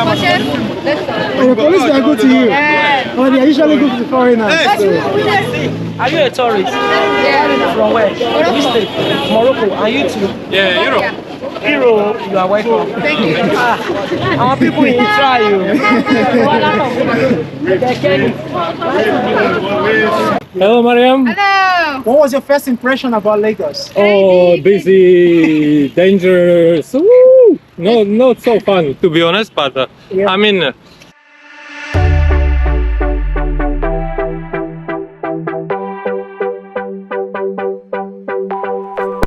the police are good to you? Yeah. Oh, they are usually good to foreigners. So. Are you a tourist? Yeah. From where? Which state? Morocco. Are you too? Yeah, Europe. Hero, you are welcome. Thank you. Our people in try you. Hello, Mariam. Hello. What was your first impression about Lagos? Oh, busy, dangerous. Woo! No, not so fun to be honest, but I mean.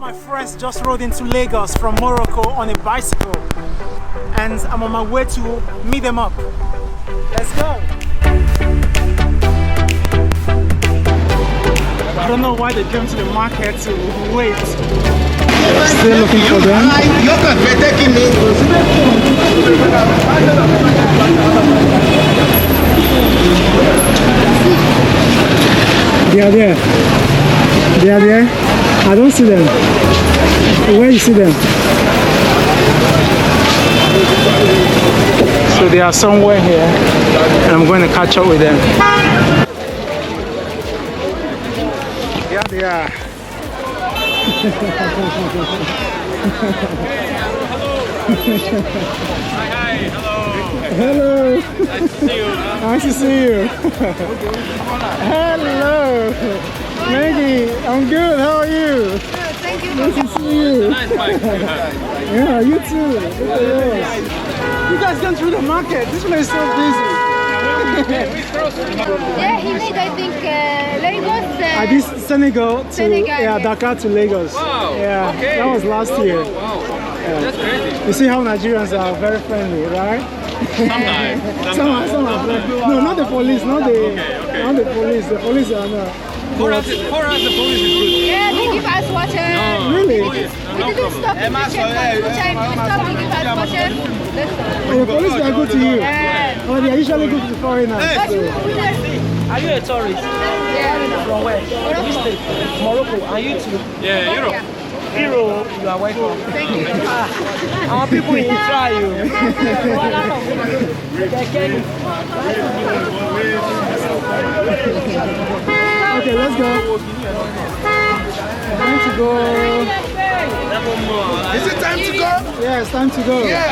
My friends just rode into Lagos from Morocco on a bicycle, and I'm on my way to meet them up. Let's go. I don't know why they came to the market to wait. Still looking for them. They are there. They are there. I don't see them. Where you see them? So they are somewhere here, and I'm going to catch up with them. Yeah, they are. Hi, hello. Hello. Nice to see you. Nice to see you. Hello. Maggie, I'm good. How are you? Thank you. Nice to see you. Nice bike. Yeah, you too. Look at yours. You guys gone through the market. This place is so busy. Yeah, he made, I think, Lagos. This Senegal to Senegal, yes. Dakar to Lagos. Wow. Yeah, Okay. that was last year. Wow. That's crazy. You see how Nigerians are very friendly, right? Sometimes. Some are friendly. No, not the police, not the police. The police are not. For us, the police is good. Yeah, they give us water. Really? We didn't stop to check one time. We stopped to give us water. And the police are good to you? Yeah. Oh, they are usually good to foreigners. So. Are you a tourist? Yeah. From where? Which state? Morocco. Are you too? Yeah, Europe. Hero, you are welcome. Thank you. Our people in try you. Okay, let's go. Time to go. Is it time to go? Yeah, it's time to go. Yeah.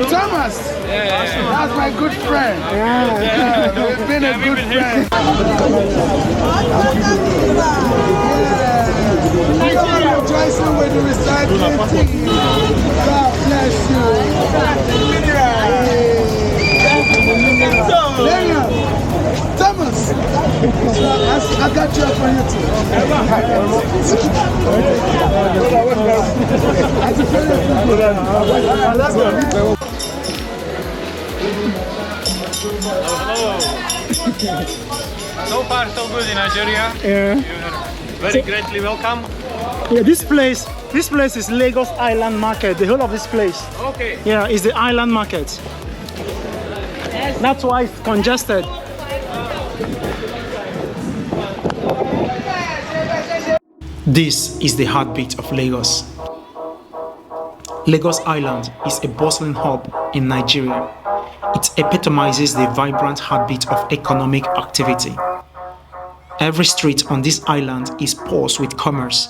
Thomas. That's my good friend. Yeah. We've been a good friend. Rejoicing with the recycling team. God bless you. Mariam, Thomas, I got you up on YouTube. Let's go. So far, so good in Nigeria. Yeah. You're very greatly welcome. Yeah, this place is Lagos Island Market. The whole of this place. Okay. Yeah, is the island market. That's why it's congested. This is the heartbeat of Lagos. Lagos Island is a bustling hub in Nigeria. It epitomizes the vibrant heartbeat of economic activity. Every street on this island is pulsed with commerce,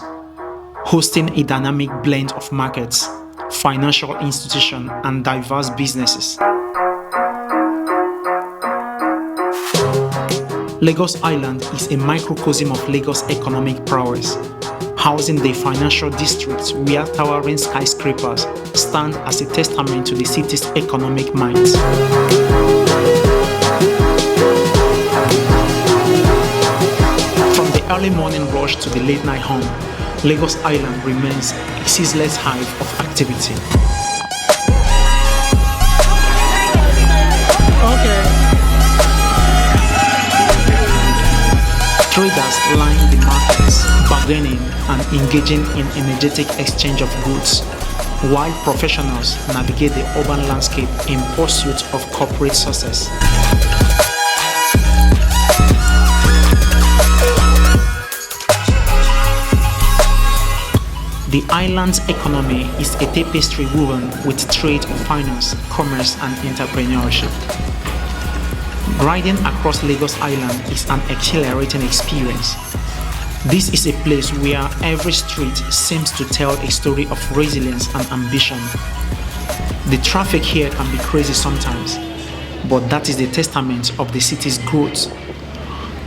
hosting a dynamic blend of markets, financial institutions, and diverse businesses. Lagos Island is a microcosm of Lagos' economic prowess, housing the financial districts where towering skyscrapers stand as a testament to the city's economic might. From the early morning rush to the late night hum, Lagos Island remains a ceaseless hive of activity. Okay. Traders line the markets, bargaining and engaging in energetic exchange of goods, while professionals navigate the urban landscape in pursuit of corporate success. The island's economy is a tapestry woven with trade, finance, commerce, and entrepreneurship. Riding across Lagos Island is an exhilarating experience. This is a place where every street seems to tell a story of resilience and ambition. The traffic here can be crazy sometimes, but that is the testament of the city's growth.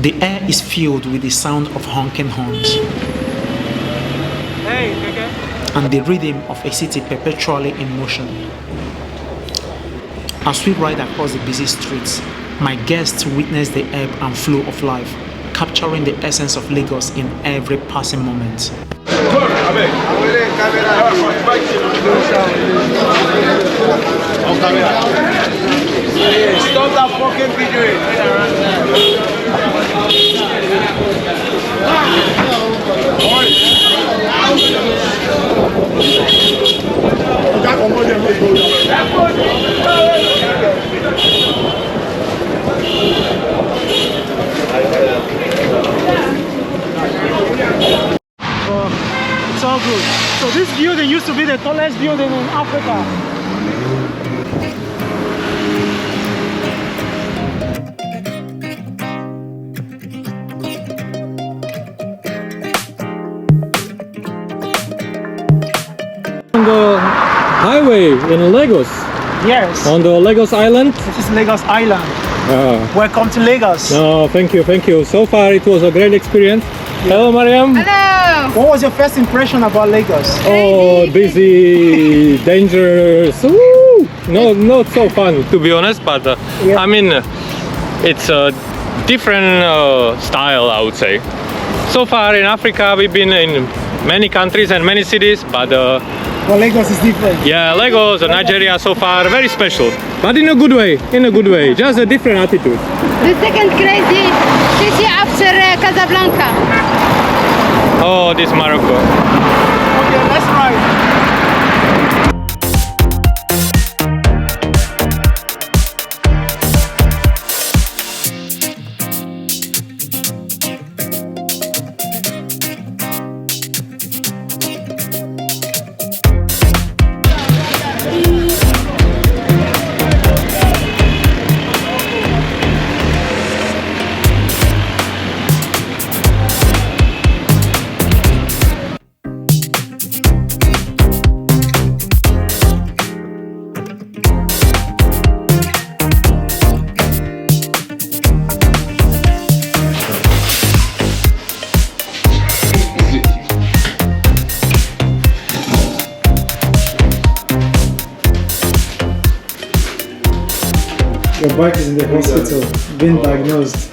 The air is filled with the sound of honking horns and the rhythm of a city perpetually in motion. As we ride across the busy streets, my guests witness the ebb and flow of life, capturing the essence of Lagos in every passing moment. Stop that fucking video. It's all good. So this building used to be the tallest building in Africa. On the highway in Lagos, Yes, on the Lagos Island. this is Lagos Island. Welcome to Lagos. No, thank you, thank you. So far it was a great experience. Hello, Mariam. Hello. What was your first impression about Lagos? Oh, busy, dangerous. Woo! No, not so fun to be honest, but Yeah. I mean, it's a different style, I would say. So far in Africa, we've been in many countries and many cities, but Well, Lagos is different. yeah, Lagos and Nigeria so far very special, but in a good way. In a good way, just a different attitude. The second crazy city after Casablanca. Oh, this Morocco. Okay, let's ride. Your bike is in the hospital, being diagnosed.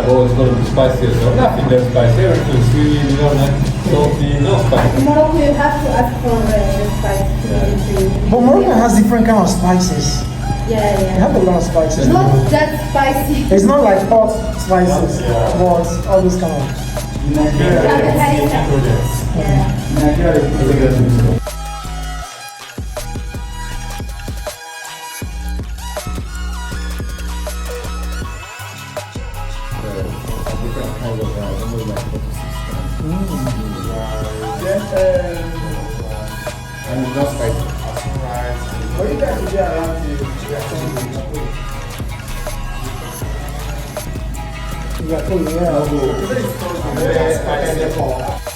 Oh, it's going to be spicy as well. Nothing that's spicy, everything sweet, you know, salty, no spicy. In Morocco, you have to ask for the spice. But Morocco has different kind of spices. Yeah, They yeah. have a lot of spices. It's not that spicy. It's not like hot spices, but all those kind of. Like a harissa. Yeah. And not spicy. But you guys will be around to Yeah, cool, yeah. yeah.